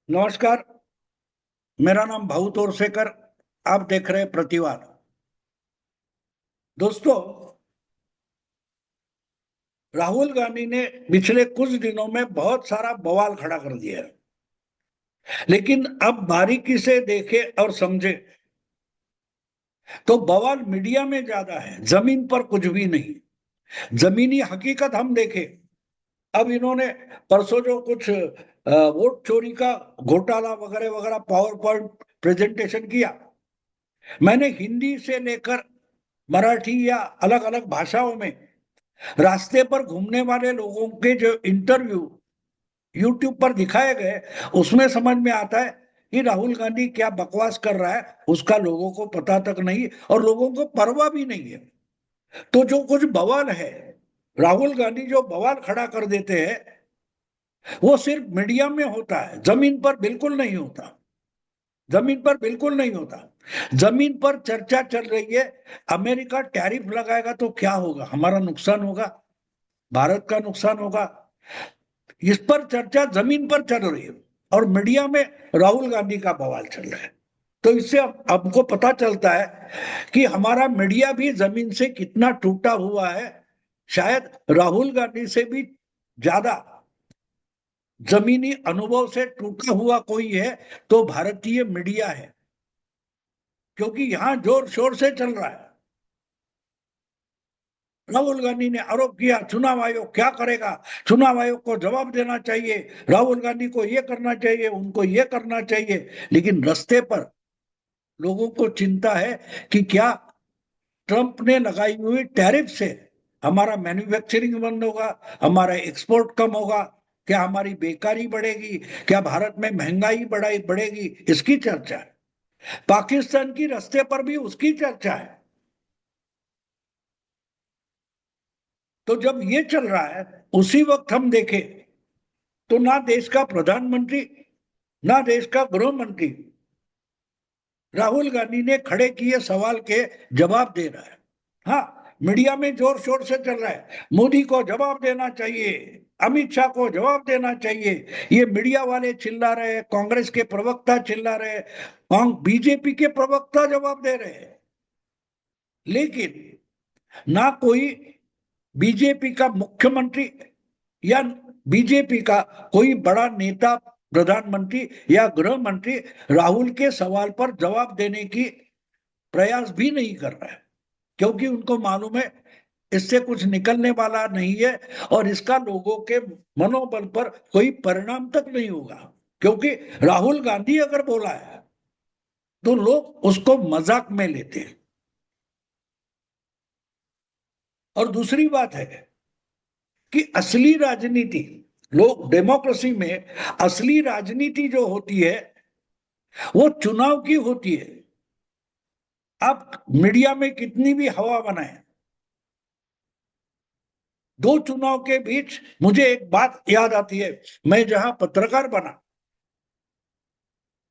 नमस्कार। मेरा नाम भाऊ तोरसेकर। आप देख रहे हैं प्रतिवाद। दोस्तों, राहुल गांधी ने पिछले कुछ दिनों में बहुत सारा बवाल खड़ा कर दिया है। लेकिन अब बारीकी से देखे और समझे तो बवाल मीडिया में ज्यादा है, जमीन पर कुछ भी नहीं। जमीनी हकीकत हम देखें। अब इन्होंने परसों जो कुछ वोट चोरी का घोटाला वगैरह वगैरह पावर पॉइंट प्रेजेंटेशन किया, मैंने हिंदी से लेकर मराठी या अलग अलग भाषाओं में रास्ते पर घूमने वाले लोगों के जो इंटरव्यू यूट्यूब पर दिखाए गए, उसमें समझ में आता है कि राहुल गांधी क्या बकवास कर रहा है उसका लोगों को पता तक नहीं और लोगों को परवाह भी नहीं है। तो जो कुछ बवाल है, राहुल गांधी जो बवाल खड़ा कर देते हैं, वो सिर्फ मीडिया में होता है, जमीन पर बिल्कुल नहीं होता। जमीन पर बिल्कुल नहीं होता। जमीन पर चर्चा चल रही है, अमेरिका टैरिफ लगाएगा तो क्या होगा, हमारा नुकसान होगा, भारत का नुकसान होगा। इस पर चर्चा जमीन पर चल रही है और मीडिया में राहुल गांधी का बवाल चल रहा है। तो इससे हमको पता चलता है कि हमारा मीडिया भी जमीन से कितना टूटा हुआ है। शायद राहुल गांधी से भी ज्यादा जमीनी अनुभव से टूटा हुआ कोई है तो भारतीय मीडिया है, क्योंकि यहां जोर शोर से चल रहा है। राहुल गांधी ने आरोप किया चुनाव आयोग क्या करेगा, चुनाव आयोग को जवाब देना चाहिए, राहुल गांधी को ये करना चाहिए, उनको ये करना चाहिए। लेकिन रास्ते पर लोगों को चिंता है कि क्या ट्रंप ने लगाई हुई टैरिफ से हमारा मैन्युफैक्चरिंग बंद होगा, हमारा एक्सपोर्ट कम होगा, क्या हमारी बेकारी बढ़ेगी, क्या भारत में महंगाई बढ़ेगी, इसकी चर्चा है। पाकिस्तान की रास्ते पर भी उसकी चर्चा है। तो जब ये चल रहा है, उसी वक्त हम देखें तो ना देश का प्रधानमंत्री ना देश का गृह मंत्री राहुल गांधी ने खड़े किए सवाल के जवाब दे रहा है। हाँ, मीडिया में जोर शोर से चल रहा है, मोदी को जवाब देना चाहिए, अमित शाह को जवाब देना चाहिए। ये मीडिया वाले चिल्ला रहे हैं, कांग्रेस के प्रवक्ता चिल्ला रहे हैं, बीजेपी के प्रवक्ता जवाब दे रहे हैं। लेकिन ना कोई बीजेपी का मुख्यमंत्री या बीजेपी का कोई बड़ा नेता, प्रधानमंत्री या गृह मंत्री राहुल के सवाल पर जवाब देने की प्रयास भी नहीं कर रहा है, क्योंकि उनको मालूम है इससे कुछ निकलने वाला नहीं है और इसका लोगों के मनोबल पर कोई परिणाम तक नहीं होगा। क्योंकि राहुल गांधी अगर बोला है तो लोग उसको मजाक में लेते हैं। और दूसरी बात है कि असली राजनीति, लोग डेमोक्रेसी में असली राजनीति जो होती है वो चुनाव की होती है। आप मीडिया में कितनी भी हवा बनाए, दो चुनाव के बीच मुझे एक बात याद आती है। मैं जहां पत्रकार बना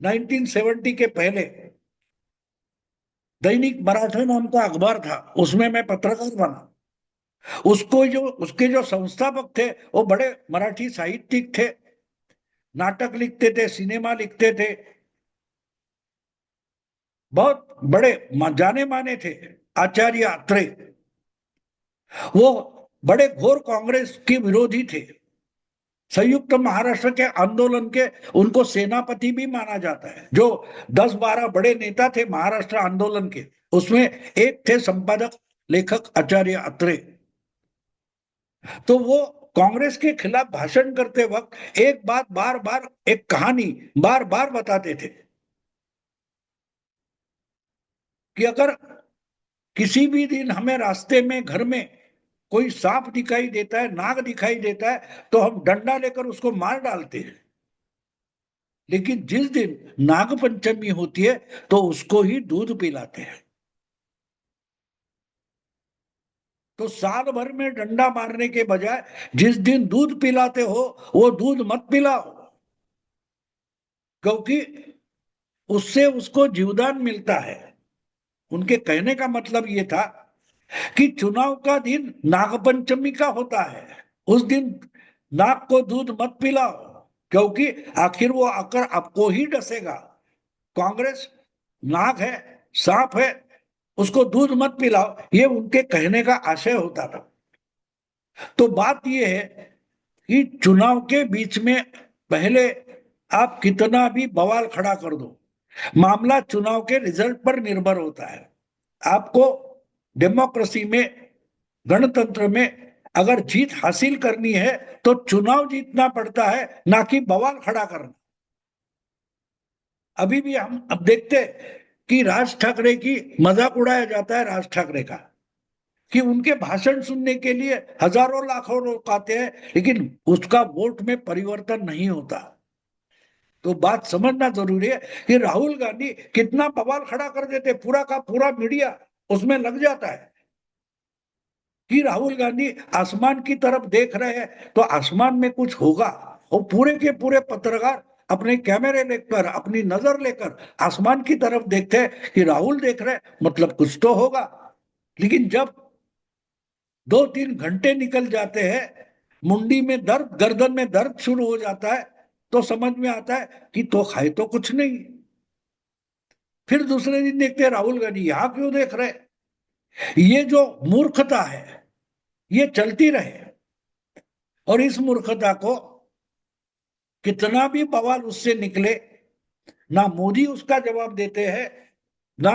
1970 के पहले, दैनिक मराठा नाम का अखबार था, उसमें मैं पत्रकार बना। उसको जो उसके जो संस्थापक थे वो बड़े मराठी साहित्यिक थे, नाटक लिखते थे, सिनेमा लिखते थे, बहुत बड़े जाने माने थे, आचार्य अत्रे। वो बड़े घोर कांग्रेस के विरोधी थे। संयुक्त महाराष्ट्र के आंदोलन के उनको सेनापति भी माना जाता है। जो 10-12 बड़े नेता थे महाराष्ट्र आंदोलन के, उसमें एक थे संपादक लेखक आचार्य अत्रे। तो वो कांग्रेस के खिलाफ भाषण करते वक्त एक बात बार बार, एक कहानी बार बार बताते थे कि अगर किसी भी दिन हमें रास्ते में, घर में कोई सांप दिखाई देता है, नाग दिखाई देता है, तो हम डंडा लेकर उसको मार डालते हैं। लेकिन जिस दिन नाग पंचमी होती है तो उसको ही दूध पिलाते हैं। तो साल भर में डंडा मारने के बजाय जिस दिन दूध पिलाते हो वो दूध मत पिलाओ, क्योंकि उससे उसको जीवदान मिलता है। उनके कहने का मतलब ये था कि चुनाव का दिन नागपंचमी का होता है, उस दिन नाग को दूध मत पिलाओ। क्योंकि आखिर वो आकर आपको ही डसेगा। कांग्रेस नाग है, सांप है, उसको दूध मत पिलाओ, ये उनके कहने का आशय होता था। तो बात ये है कि चुनाव के बीच में पहले आप कितना भी बवाल खड़ा कर दो, मामला चुनाव के रिजल्ट पर निर्भर होता है। आपको डेमोक्रेसी में, गणतंत्र में अगर जीत हासिल करनी है तो चुनाव जीतना पड़ता है, ना कि बवाल खड़ा करना। अभी भी हम अब देखते कि राज ठाकरे की मजाक उड़ाया जाता है, राज ठाकरे का, कि उनके भाषण सुनने के लिए हजारों लाखों लोग आते हैं, लेकिन उसका वोट में परिवर्तन नहीं होता। तो बात समझना जरूरी है कि राहुल गांधी कितना बवाल खड़ा कर देते, पूरा का पूरा मीडिया उसमें लग जाता है कि राहुल गांधी आसमान की तरफ देख रहे हैं तो आसमान में कुछ होगा, और पूरे के पूरे पत्रकार अपने कैमरे लेकर, अपनी नजर लेकर आसमान की तरफ देखते हैं कि राहुल देख रहे हैं मतलब कुछ तो होगा। लेकिन जब 2-3 घंटे निकल जाते हैं, मुंडी में दर्द, गर्दन में दर्द शुरू हो जाता है, तो समझ में आता है कि तो खाए तो कुछ नहीं। फिर दूसरे दिन देखते हैं राहुल गांधी यहां क्यों देख रहे। ये जो मूर्खता है ये चलती रहे, और इस मूर्खता को कितना भी बवाल उससे निकले, ना मोदी उसका जवाब देते हैं, ना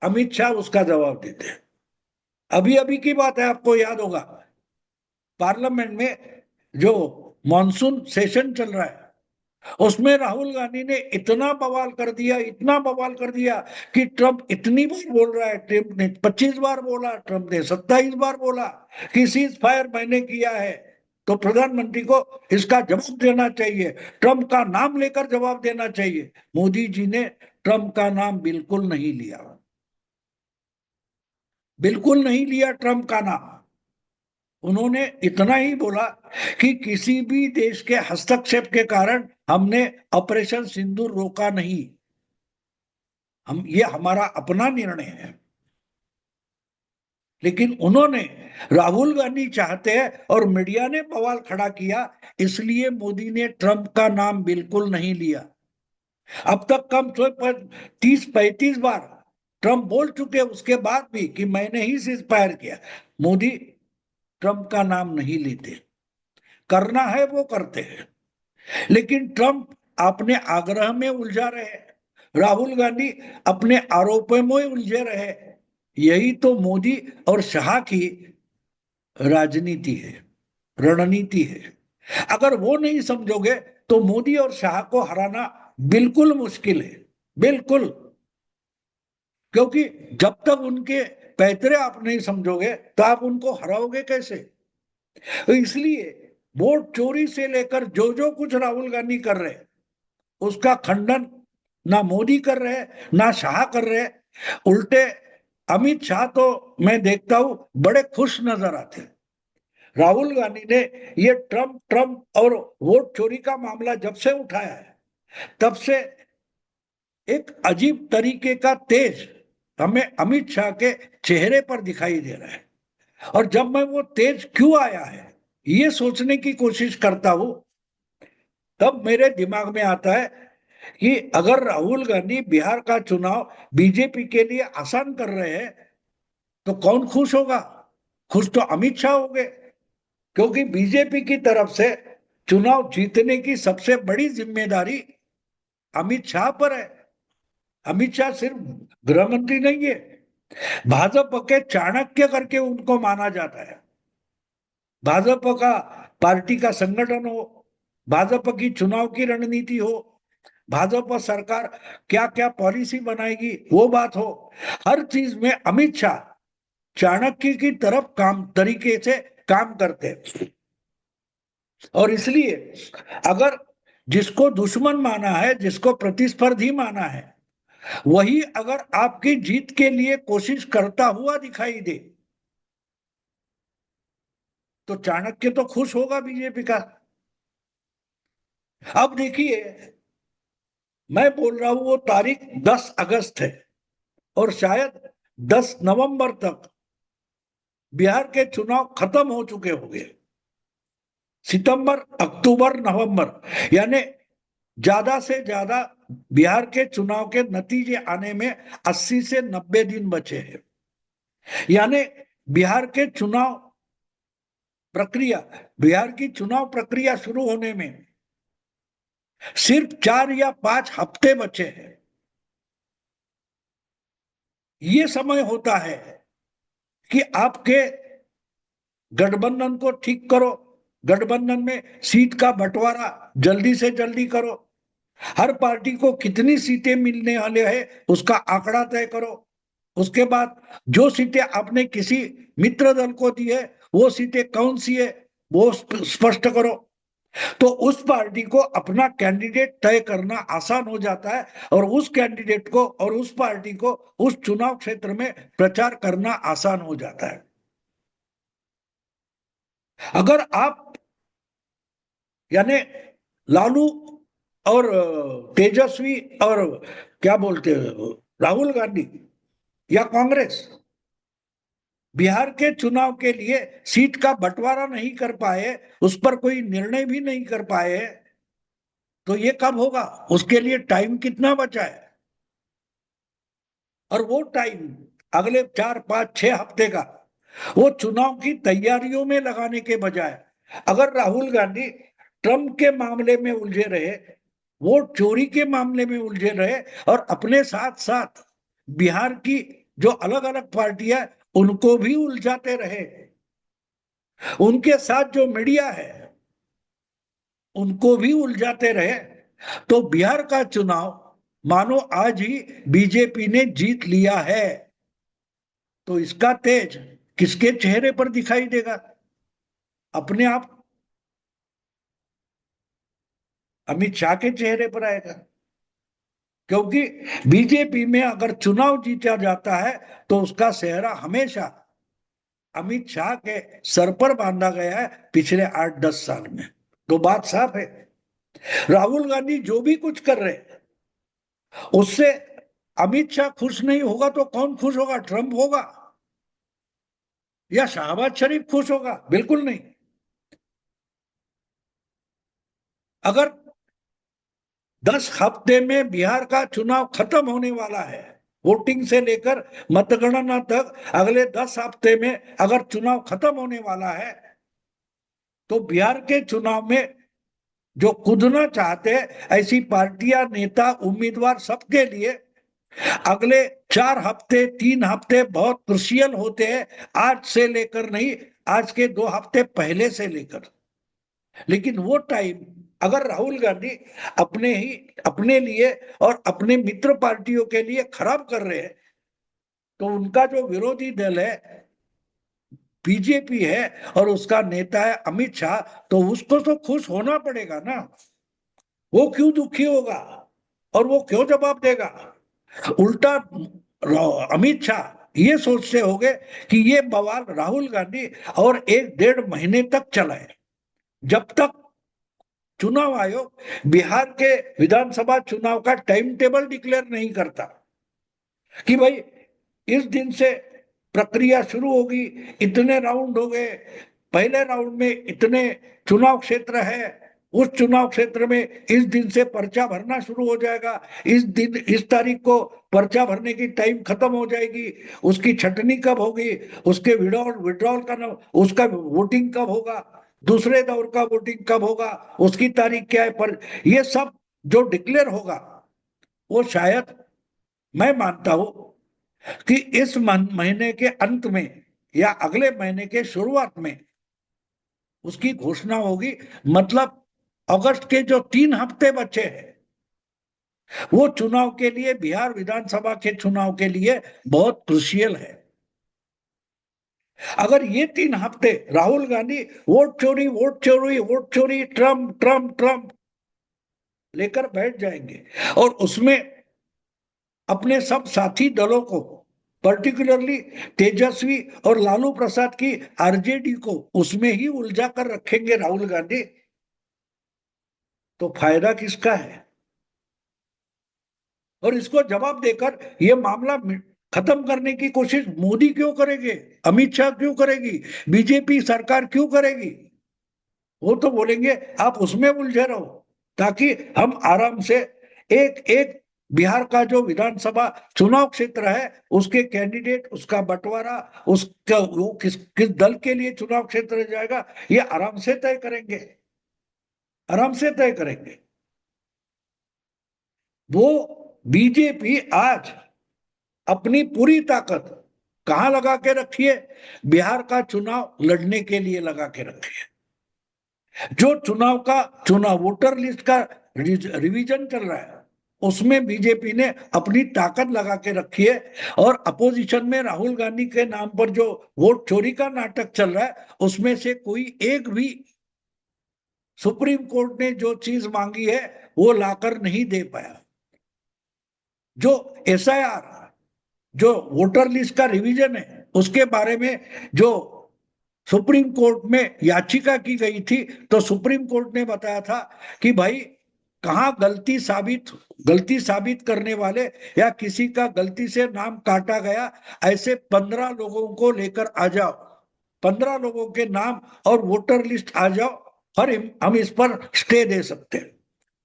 अमित शाह उसका जवाब देते हैं। अभी अभी की बात है, आपको याद होगा पार्लियामेंट में जो मॉनसून सेशन चल रहा है, उसमें राहुल गांधी ने इतना बवाल कर दिया, इतना बवाल कर दिया कि ट्रंप इतनी बार बोल रहा है, ट्रंप ने 25 बार बोला, ट्रंप ने 27 बार बोला कि सीज फायर मैंने किया है, तो प्रधानमंत्री को इसका जवाब देना चाहिए, ट्रंप का नाम लेकर जवाब देना चाहिए। मोदी जी ने ट्रंप का नाम बिल्कुल नहीं लिया, बिल्कुल नहीं लिया ट्रंप का नाम। उन्होंने इतना ही बोला कि किसी भी देश के हस्तक्षेप के कारण हमने ऑपरेशन सिंदूर रोका नहीं, हम, ये हमारा अपना निर्णय है। लेकिन उन्होंने, राहुल गांधी चाहते हैं और मीडिया ने बवाल खड़ा किया, इसलिए मोदी ने ट्रंप का नाम बिल्कुल नहीं लिया। अब तक कम से कम 30-35 बार ट्रंप बोल चुके, उसके बाद भी कि मैंने ही सीज फायर किया। मोदी ट्रंप का नाम नहीं लेते, करना है वो करते हैं, लेकिन ट्रंप अपने आग्रह में उलझा रहे, राहुल गांधी अपने आरोपों में उलझे रहे। यही तो मोदी और शाह की राजनीति है, रणनीति है। अगर वो नहीं समझोगे तो मोदी और शाह को हराना बिल्कुल मुश्किल है, बिल्कुल। क्योंकि जब तक उनके पैतरे आप नहीं समझोगे तो आप उनको हराओगे कैसे। तो इसलिए वोट चोरी से लेकर जो जो कुछ राहुल गांधी कर रहे हैं, उसका खंडन ना मोदी कर रहे, ना शाह कर रहे। उल्टे अमित शाह तो मैं देखता हूं बड़े खुश नजर आते हैं। राहुल गांधी ने ये ट्रंप ट्रंप और वोट चोरी का मामला जब से उठाया है, तब से एक अजीब तरीके का तेज हमें अमित शाह के चेहरे पर दिखाई दे रहा है। और जब मैं वो तेज क्यों आया है ये सोचने की कोशिश करता हूं, तब मेरे दिमाग में आता है कि अगर राहुल गांधी बिहार का चुनाव बीजेपी के लिए आसान कर रहे हैं तो कौन खुश होगा। खुश तो अमित शाह होंगे, क्योंकि बीजेपी की तरफ से चुनाव जीतने की सबसे बड़ी जिम्मेदारी अमित शाह पर है। अमित शाह सिर्फ गृह मंत्री नहीं है, भाजपा के चाणक्य करके उनको माना जाता है। भाजपा का पार्टी का संगठन हो, भाजपा की चुनाव की रणनीति हो, भाजपा सरकार क्या क्या पॉलिसी बनाएगी वो बात हो, हर चीज में अमित शाह चाणक्य की तरफ काम तरीके से काम करते हैं। और इसलिए अगर जिसको दुश्मन माना है, जिसको प्रतिस्पर्धी माना है, वही अगर आपकी जीत के लिए कोशिश करता हुआ दिखाई दे तो चाणक्य तो खुश होगा बीजेपी का। अब देखिए, मैं बोल रहा हूं वो तारीख 10 अगस्त है, और शायद 10 नवंबर तक बिहार के चुनाव खत्म हो चुके होंगे। सितंबर, अक्टूबर, नवंबर, यानी ज्यादा से ज्यादा बिहार के चुनाव के नतीजे आने में 80 से 90 दिन बचे हैं। यानी बिहार के चुनाव प्रक्रिया बिहार की चुनाव प्रक्रिया शुरू होने में सिर्फ 4 या 5 हफ्ते बचे हैं। ये समय होता है कि आपके गठबंधन को ठीक करो, गठबंधन में सीट का बंटवारा जल्दी से जल्दी करो, हर पार्टी को कितनी सीटें मिलने वाले हैं उसका आंकड़ा तय करो। उसके बाद जो सीटें आपने किसी मित्र दल को दी है वो सीटें कौन सी है वो स्पष्ट करो। तो उस पार्टी को अपना कैंडिडेट तय करना आसान हो जाता है और उस कैंडिडेट को और उस पार्टी को उस चुनाव क्षेत्र में प्रचार करना आसान हो जाता है। अगर आप यानी लालू और तेजस्वी और क्या बोलते हैं राहुल गांधी या कांग्रेस बिहार के चुनाव के लिए सीट का बंटवारा नहीं कर पाए, उस पर कोई निर्णय भी नहीं कर पाए, तो ये कब होगा? उसके लिए टाइम कितना बचा है? और वो टाइम अगले 4, 5, 6 हफ्ते का वो चुनाव की तैयारियों में लगाने के बजाय अगर राहुल गांधी ट्रंप के मामले में उलझे रहे, वोट चोरी के मामले में उलझे रहे और अपने साथ साथ बिहार की जो अलग अलग पार्टियां उनको भी उलझाते रहे, उनके साथ जो मीडिया है उनको भी उलझाते रहे, तो बिहार का चुनाव मानो आज ही बीजेपी ने जीत लिया है। तो इसका तेज किसके चेहरे पर दिखाई देगा? अपने आप अमित शाह के चेहरे पर आएगा। क्योंकि बीजेपी में अगर चुनाव जीता जाता है तो उसका सेहरा हमेशा अमित शाह के सर पर बांधा गया है पिछले 8, 10 साल में। तो बात साफ है, राहुल गांधी जो भी कुछ कर रहे हैं उससे अमित शाह खुश नहीं होगा तो कौन खुश होगा? ट्रंप होगा या शहबाज शरीफ खुश होगा? बिल्कुल नहीं। अगर 10 हफ्ते में बिहार का चुनाव खत्म होने वाला है, वोटिंग से लेकर मतगणना तक अगले 10 हफ्ते में अगर चुनाव खत्म होने वाला है, तो बिहार के चुनाव में जो कूदना चाहते हैं ऐसी पार्टियां, नेता, उम्मीदवार सबके लिए अगले 4 हफ्ते, 3 हफ्ते बहुत क्रुशियल होते हैं। आज से लेकर नहीं, आज के 2 हफ्ते पहले से लेकर। लेकिन वो टाइम अगर राहुल गांधी अपने लिए और अपने मित्र पार्टियों के लिए खराब कर रहे हैं, तो उनका जो विरोधी दल है बीजेपी है और उसका नेता है अमित शाह, तो उसको तो खुश होना पड़ेगा ना। वो क्यों दुखी होगा और वो क्यों जवाब देगा? उल्टा अमित शाह ये सोचते होंगे कि ये बवाल राहुल गांधी और 1, 1.5 महीने तक चला है, जब तक चुनाव आयोग बिहार के विधानसभा चुनाव का टाइम टेबल डिक्लेयर नहीं करता कि भाई इस दिन से प्रक्रिया शुरू होगी, इतने राउंड हो गए, पहले राउंड में इतने चुनाव क्षेत्र है, उस चुनाव क्षेत्र में इस दिन से पर्चा भरना शुरू हो जाएगा, इस दिन इस तारीख को पर्चा भरने की टाइम खत्म हो जाएगी, उसकी छटनी कब होगी, उसके विड्रॉल का उसका वोटिंग कब होगा, दूसरे दौर का वोटिंग कब होगा, उसकी तारीख क्या है, पर ये सब जो डिक्लेयर होगा वो शायद मैं मानता हूं कि इस महीने के अंत में या अगले महीने के शुरुआत में उसकी घोषणा होगी। मतलब अगस्त के जो 3 हफ्ते बचे हैं वो चुनाव के लिए, बिहार विधानसभा के चुनाव के लिए बहुत क्रुशियल है। अगर ये 3 हफ्ते राहुल गांधी वोट चोरी, वोट चोरी, वोट चोरी, ट्रम्प ट्रम्प ट्रम्प लेकर बैठ जाएंगे और उसमें अपने सब साथी दलों को, पर्टिकुलरली तेजस्वी और लालू प्रसाद की आरजेडी को उसमें ही उलझा कर रखेंगे राहुल गांधी, तो फायदा किसका है? और इसको जवाब देकर ये मामला खत्म करने की कोशिश मोदी क्यों करेंगे, अमित शाह क्यों करेगी, बीजेपी सरकार क्यों करेगी? वो तो बोलेंगे आप उसमें उलझे रहो, ताकि हम आराम से एक एक बिहार का जो विधानसभा चुनाव क्षेत्र है उसके कैंडिडेट, उसका बंटवारा, उसका वो किस किस दल के लिए चुनाव क्षेत्र जाएगा, ये आराम से तय करेंगे, आराम से तय करेंगे। वो बीजेपी आज अपनी पूरी ताकत कहां लगा के रखी है? बिहार का चुनाव लड़ने के लिए लगा के रखी है। जो चुनाव वोटर लिस्ट का रिवीजन चल रहा है उसमें बीजेपी ने अपनी ताकत लगा के रखी है, और अपोजिशन में राहुल गांधी के नाम पर जो वोट चोरी का नाटक चल रहा है उसमें से कोई एक भी सुप्रीम कोर्ट ने जो चीज मांगी है वो लाकर नहीं दे पाया। जो एसआईआर, जो वोटर लिस्ट का रिवीजन है उसके बारे में जो सुप्रीम कोर्ट में याचिका की गई थी, तो सुप्रीम कोर्ट ने बताया था कि भाई कहां गलती साबित करने वाले या किसी का गलती से नाम काटा गया, ऐसे 15 लोगों को लेकर आ जाओ, 15 लोगों के नाम और वोटर लिस्ट आ जाओ, और हम इस पर स्टे दे सकते हैं।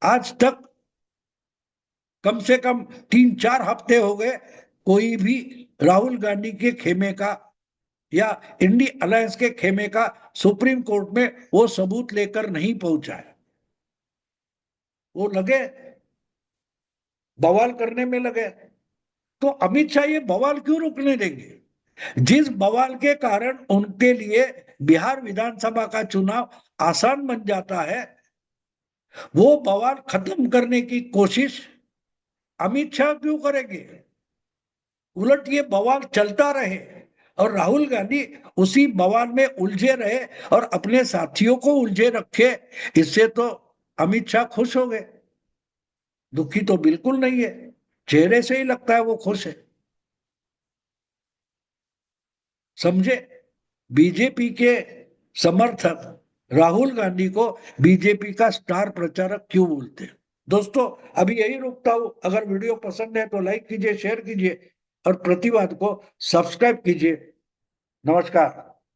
आज तक कम से कम 3-4 हफ्ते हो गए, कोई भी राहुल गांधी के खेमे का या इंडी अलायंस के खेमे का सुप्रीम कोर्ट में वो सबूत लेकर नहीं पहुंचा है। वो लगे बवाल करने में लगे। तो अमित शाह ये बवाल क्यों रुकने देंगे? जिस बवाल के कारण उनके लिए बिहार विधानसभा का चुनाव आसान बन जाता है, वो बवाल खत्म करने की कोशिश अमित शाह क्यों करेंगे? उलट ये बवाल चलता रहे और राहुल गांधी उसी बवाल में उलझे रहे और अपने साथियों को उलझे रखे, इससे तो अमित शाह खुश हो गए। दुखी तो बिल्कुल नहीं है, चेहरे से ही लगता है वो खुश है। समझे? बीजेपी के समर्थक राहुल गांधी को बीजेपी का स्टार प्रचारक क्यों बोलते हैं? दोस्तों, अभी यही रुकता हूं। अगर वीडियो पसंद है तो लाइक कीजिए, शेयर कीजिए और प्रतिवाद को सब्सक्राइब कीजिए। नमस्कार।